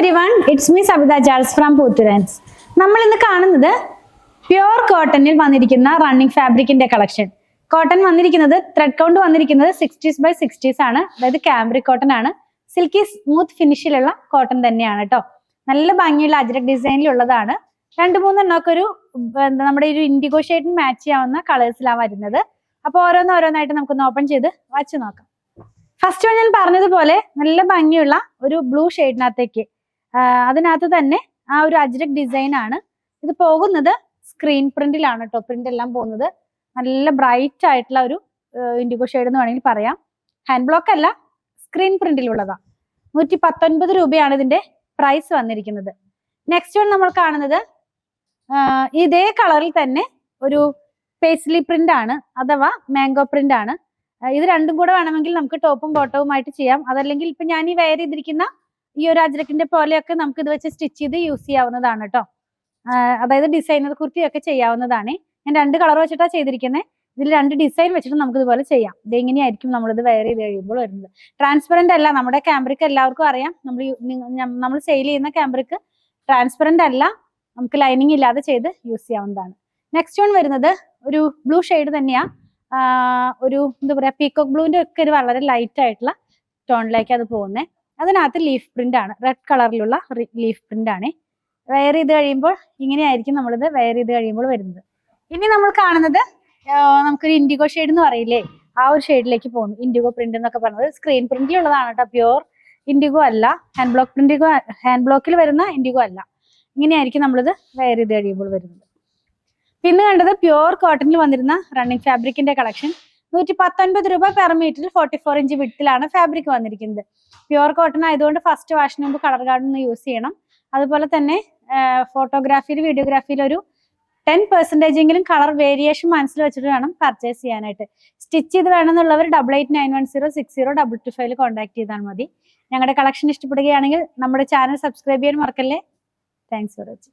everyone, it's me Sabita Charles from Poothurans. നമ്മൾ ഇന്ന് കാണുന്നത് പ്യുവർ കോട്ടണിൽ വന്നിരിക്കുന്ന റണ്ണിങ് ഫാബ്രിക്കിന്റെ കളക്ഷൻ. കോട്ടൺ വന്നിരിക്കുന്നത് ത്രെഡ് കൗണ്ട് വന്നിരിക്കുന്നത് 60s by 60s ആണ്. അതായത് കാംബ്രിക് കോട്ടൺ ആണ്. സിൽക്കി സ്മൂത്ത് ഫിനിഷിലുള്ള കോട്ടൺ തന്നെയാണ് കേട്ടോ. നല്ല ഭംഗിയുള്ള അജ്രക് ഡിസൈനിലുള്ളതാണ്. 2-3 എണ്ണമൊക്കെ ഒരു നമ്മുടെ ഒരു ഇൻഡിഗോ ഷെയ്ഡിന് മാച്ച് ചെയ്യാവുന്ന കളേഴ്സിലാണ് വരുന്നത്. അപ്പോൾ ഓരോന്നായിട്ട് നമുക്കൊന്ന് ഓപ്പൺ ചെയ്ത് വച്ച് നോക്കാം. ഫസ്റ്റ് വൺ ഞാൻ പറഞ്ഞതുപോലെ നല്ല ഭംഗിയുള്ള ഒരു ബ്ലൂ ഷെയ്ഡിനകത്തേക്ക് അതിനകത്ത് തന്നെ ആ ഒരു അജ്രക് ഡിസൈൻ ആണ്. ഇത് പോകുന്നത് സ്ക്രീൻ പ്രിന്റിലാണ് കേട്ടോ. പ്രിന്റ് എല്ലാം പോകുന്നത് നല്ല ബ്രൈറ്റ് ആയിട്ടുള്ള ഒരു ഇൻഡിഗോ ഷെയ്ഡ് എന്ന് വേണമെങ്കിൽ പറയാം. ഹാൻഡ് ബ്ലോക്ക് അല്ല, സ്ക്രീൻ പ്രിന്റിലുള്ളതാണ്. 119 രൂപയാണ് ഇതിന്റെ പ്രൈസ് വന്നിരിക്കുന്നത്. നെക്സ്റ്റ് വൺ നമ്മൾ കാണുന്നത് ഇതേ കളറിൽ തന്നെ ഒരു പേസ്ലി പ്രിന്റ് ആണ്, അഥവാ മാംഗോ പ്രിന്റ് ആണ്. ഇത് രണ്ടും കൂടെ വേണമെങ്കിൽ നമുക്ക് ടോപ്പും ബോട്ടവുമായിട്ട് ചെയ്യാം. അതല്ലെങ്കിൽ ഇപ്പൊ ഞാൻ ഈ വെയർ ചെയ്തിരിക്കുന്ന ഈ ഒരു അജ്രക്കിന്റെ പോലെയൊക്കെ നമുക്ക് ഇത് വെച്ച് സ്റ്റിച്ച് ചെയ്ത് യൂസ് ചെയ്യാവുന്നതാണ് കേട്ടോ. അതായത് ഡിസൈനർ കുർത്തിയൊക്കെ ചെയ്യാവുന്നതാണ്. ഞാൻ 2 കളർ വെച്ചിട്ടാണ് ചെയ്തിരിക്കുന്നത്. ഇതിൽ 2 ഡിസൈൻ വെച്ചിട്ട് നമുക്ക് ഇതുപോലെ ചെയ്യാം. ഇതെങ്ങനെയായിരിക്കും നമ്മളിത് വെയർ ചെയ്ത് കഴിയുമ്പോൾ വരുന്നത്. ട്രാൻസ്പെറന്റ് അല്ല, നമ്മുടെ കാംബ്രിക് എല്ലാവർക്കും അറിയാം. നമ്മൾ സെയിൽ ചെയ്യുന്ന കാംബ്രിക് ട്രാൻസ്പെറന്റ് അല്ല, നമുക്ക് ലൈനിങ് ഇല്ലാതെ ചെയ്ത് യൂസ് ചെയ്യാവുന്നതാണ്. നെക്സ്റ്റ് വൺ വരുന്നത് ഒരു ബ്ലൂ ഷെയ്ഡ് തന്നെയാ. ഒരു എന്താ പറയാ, പീകോക്ക് ബ്ലൂവിന്റെ ഒക്കെ ഒരു വളരെ ലൈറ്റ് ആയിട്ടുള്ള ടോണിലേക്ക് അത് പോകുന്നത്. അതിനകത്ത് ലീഫ് പ്രിന്റ് ആണ്, റെഡ് കളറിലുള്ള ലീഫ് പ്രിന്റ് ആണ്. വെയർ ചെയ്ത് കഴിയുമ്പോൾ ഇങ്ങനെയായിരിക്കും നമ്മളിത് വെയർ ചെയ്ത് കഴിയുമ്പോൾ വരുന്നത്. ഇനി നമ്മൾ കാണുന്നത് നമുക്കൊരു ഇൻഡിഗോ ഷെയ്ഡ് എന്ന് പറയില്ലേ, ആ ഒരു ഷെയ്ഡിലേക്ക് പോകുന്നു. ഇൻഡിഗോ പ്രിന്റ് എന്നൊക്കെ പറഞ്ഞത് സ്ക്രീൻ പ്രിന്റിലുള്ളതാണ് കേട്ടോ. പ്യുവർ ഇൻഡിഗോ അല്ല, ഹാൻഡ് ബ്ലോക്കിൽ വരുന്ന ഇൻഡിഗോ അല്ല. ഇങ്ങനെയായിരിക്കും നമ്മളിത് വെയർ ചെയ്ത് കഴിയുമ്പോൾ വരുന്നത്. പിന്നെ കണ്ടത് പ്യുവർ കോട്ടണിൽ വന്നിരുന്ന റണ്ണിങ് ഫാബ്രിക്കിന്റെ കളക്ഷൻ. 119 രൂപ പെർ മീറ്ററിൽ 44 ഇഞ്ച് വിട്ടിലാണ് ഫാബ്രിക് വന്നിരിക്കുന്നത്. പ്യുവർ കോട്ടൺ ആയതുകൊണ്ട് ഫസ്റ്റ് വാഷിന് മുമ്പ് കളർ ഗാർഡ് ഒന്ന് യൂസ് ചെയ്യണം. അതുപോലെ തന്നെ ഫോട്ടോഗ്രാഫിയിൽ വീഡിയോഗ്രാഫിയിൽ ഒരു 10% എങ്കിലും കളർ വേരിയേഷൻ മനസ്സിൽ വെച്ചിട്ട് വേണം പർച്ചേസ് ചെയ്യാനായിട്ട്. സ്റ്റിച്ച് ചെയ്ത് വേണമെന്നുള്ളവർ 8891060225 കോൺടാക്ട് ചെയ്താൽ മതി. ഞങ്ങളുടെ കളക്ഷൻ ഇഷ്ടപ്പെടുകയാണെങ്കിൽ നമ്മുടെ ചാനൽ സബ്സ്ക്രൈബ് ചെയ്യാൻ മറക്കല്ലേ. Thanks for watching.